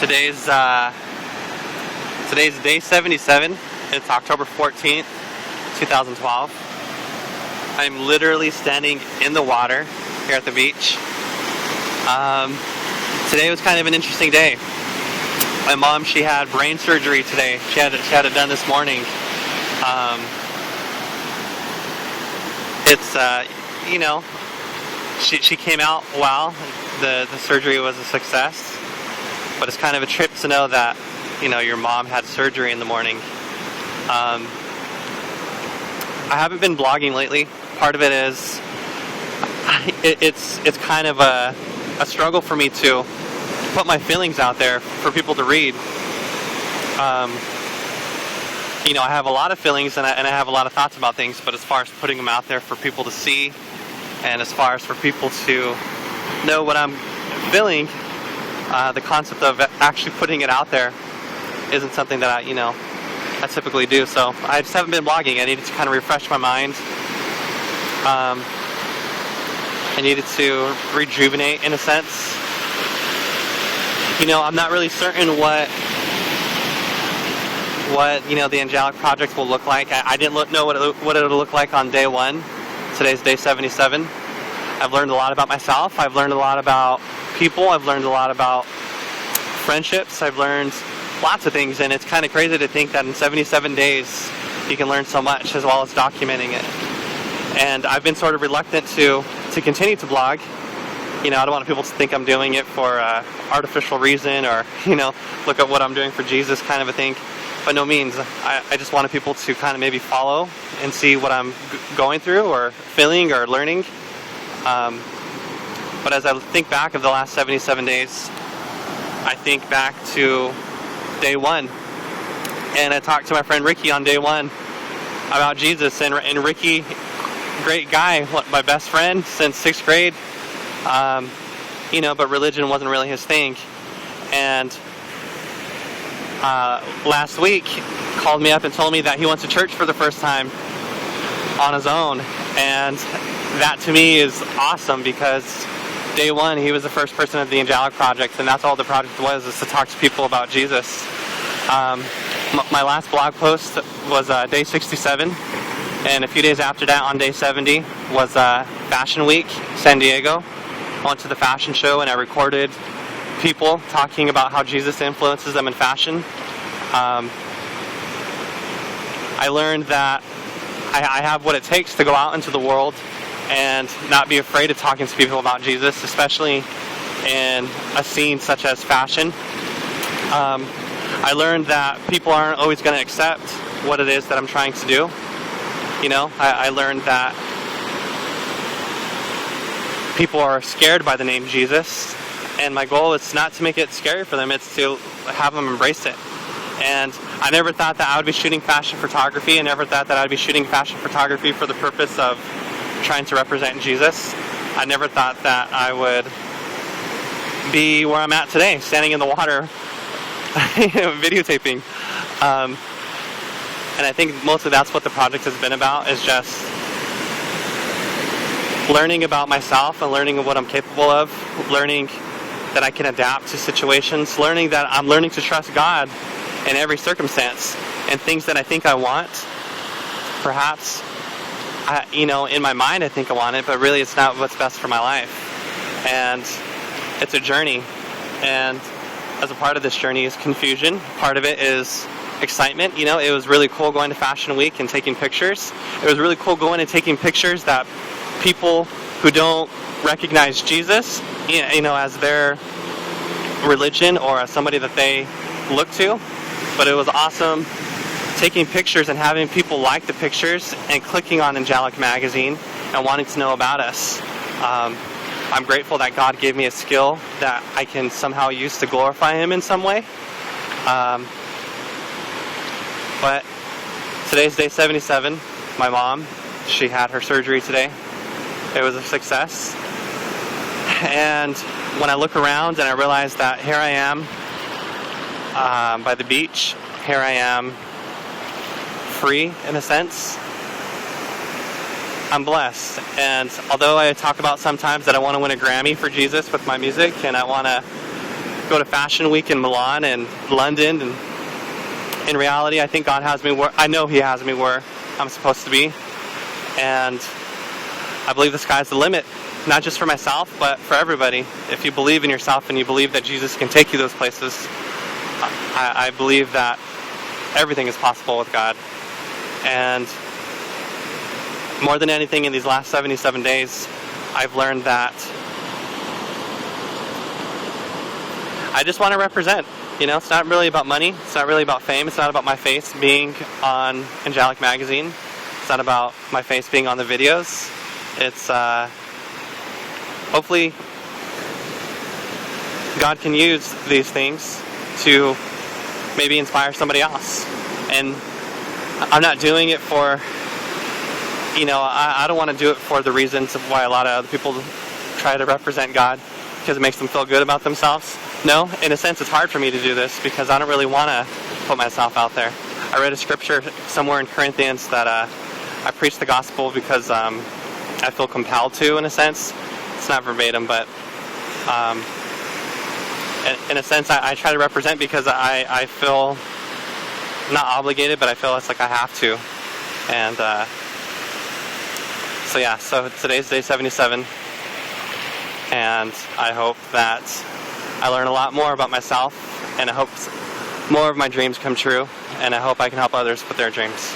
Today's day 77. It's October 14th, 2012. I'm literally standing in the water here at the beach. Today was kind of an interesting day. My mom, she had brain surgery today. She had it done this morning. She came out well. The surgery was a success. But it's kind of a trip to know that, your mom had surgery in the morning. I haven't been blogging lately. Part of it is it's kind of a struggle for me to put my feelings out there for people to read. I have a lot of feelings and I have a lot of thoughts about things, but as far as putting them out there for people to see, and as far as for people to know what I'm feeling, the concept of actually putting it out there isn't something that I typically do. So I just haven't been blogging. I needed to kind of refresh my mind. I needed to rejuvenate in a sense. I'm not really certain what the Angelic project will look like. I didn't know what it would look like on day one. Today's day 77. I've learned a lot about myself. I've learned a lot about people. I've learned a lot about friendships. I've learned lots of things, and it's kind of crazy to think that in 77 days you can learn so much, as well as documenting it. And I've been sort of reluctant to continue to blog. I don't want people to think I'm doing it for artificial reason, or look at what I'm doing for Jesus kind of a thing. By no means. I just wanted people to kind of maybe follow and see what I'm going through or feeling or learning. But as I think back of the last 77 days, I think back to day one. And I talked to my friend Ricky on day one about Jesus. And Ricky, great guy, my best friend since 6th grade. But religion wasn't really his thing. And last week called me up and told me that he went to church for the first time on his own. And that to me is awesome, because day one he was the first person of the Angelic project, and that's all the project was, is to talk to people about Jesus. My last blog post was day 67, and a few days after that, on day 70, was Fashion Week, San Diego. I went to the fashion show and I recorded people talking about how Jesus influences them in fashion. I learned that I have what it takes to go out into the world and not be afraid of talking to people about Jesus, especially in a scene such as fashion. I learned that people aren't always going to accept what it is that I'm trying to do. I learned that people are scared by the name Jesus, and my goal is not to make it scary for them, it's to have them embrace it. And I never thought that I would be shooting fashion photography. I never thought that I would be shooting fashion photography for the purpose of trying to represent Jesus. I never thought that I would be where I'm at today, standing in the water, videotaping. And I think mostly that's what the project has been about, is just learning about myself and learning what I'm capable of, learning that I can adapt to situations, learning that I'm learning to trust God in every circumstance, and things that I think I want, perhaps, in my mind I think I want it, but really it's not what's best for my life. And it's a journey, and as a part of this journey is confusion. Part of it is excitement. It was really cool going to Fashion Week and taking pictures. It was really cool going and taking pictures that people who don't recognize Jesus, as their religion or as somebody that they look to. But it was awesome taking pictures and having people like the pictures and clicking on Angelic magazine and wanting to know about us. I'm grateful that God gave me a skill that I can somehow use to glorify Him in some way. But today's day 77. My mom, she had her surgery today. It was a success. And when I look around and I realize that here I am by the beach, here I am free in a sense, I'm blessed. And although I talk about sometimes that I want to win a Grammy for Jesus with my music, and I want to go to Fashion Week in Milan and London, and in reality, I think God has me where, I know He has me where I'm supposed to be, and I believe the sky's the limit, not just for myself, but for everybody. If you believe in yourself and you believe that Jesus can take you those places, I believe that everything is possible with God. And more than anything, in these last 77 days, I've learned that I just want to represent. It's not really about money. It's not really about fame. It's not about my face being on Angelic magazine. It's not about my face being on the videos. It's hopefully God can use these things to maybe inspire somebody else. And I'm not doing it for, I don't want to do it for the reasons of why a lot of other people try to represent God, because it makes them feel good about themselves. No, in a sense, it's hard for me to do this because I don't really want to put myself out there. I read a scripture somewhere in Corinthians that I preach the gospel because I feel compelled to, in a sense. It's not verbatim, but in a sense, I try to represent because I feel not obligated, but I feel it's like I have to. And so today's day 77, and I hope that I learn a lot more about myself, and I hope more of my dreams come true, and I hope I can help others with their dreams.